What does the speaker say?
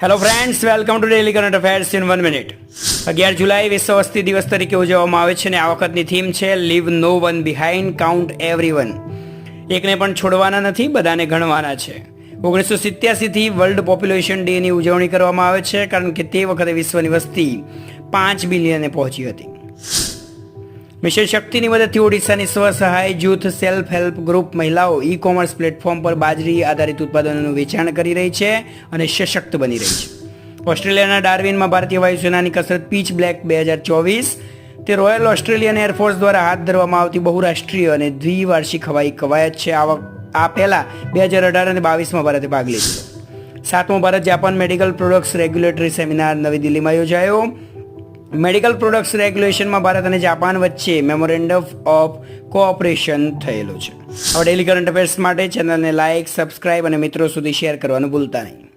Hello friends, welcome to daily current affairs in 1 minute. 11 જુલાઈ વિશ્વ વસ્તી દિવસ તરીકે ઉજવવામાં આવે છે અને આ વખતની થીમ છે લીવ નો વન બિહાઇન્ડ, કાઉન્ટ એવરીવન. એકને પણ છોડવાના નથી, બધાને ગણવાના છે. 1987થી વર્લ્ડ પોપ્યુલેશન ડેની ઉજવણી કરવામાં આવે છે કારણ કે તે વખતે વિશ્વની વસ્તી 5 બિલિયને પહોંચી હતી. મિશન શક્તિની મદદથી ઓડિશાની સ્વસહાય જૂથ સેલ્ફ હેલ્પ ગ્રુપ મહિલાઓ ઈ કોમર્સ પ્લેટફોર્મ પર બાજરી આધારિત ઉત્પાદનોનું વેચાણ કરી રહી છે અને સશક્ત બની રહી છે. ઓસ્ટ્રેલિયાના ડાર્વિનમાં ભારતીય વાયુસેનાની કસરત પીચ બ્લેક 2024 તે રોયલ ઓસ્ટ્રેલિયન એરફોર્સ દ્વારા હાથ ધરવામાં આવતી બહુરાષ્ટ્રીય અને દ્વિવાર્ષિક હવાઈ કવાયત છે. આ પહેલા 2018 અને 22માં ભારતે ભાગ લીધો. 7મો Bharat Japan medical products regulatory seminar નવી દિલ્હીમાં યોજાયો. મેડિકલ પ્રોડક્ટ્સ રેગ્યુલેશનમાં ભારત અને જાપાન વચ્ચે મેમોરેન્ડમ ઓફ કોઓપરેશન થયેલું છે. હવે ડેલી કરંટ અફેર્સ માટે ચેનલને લાઇક, સબસ્ક્રાઇબ અને મિત્રો સુધી શેર કરવાનું ભૂલતા નહીં.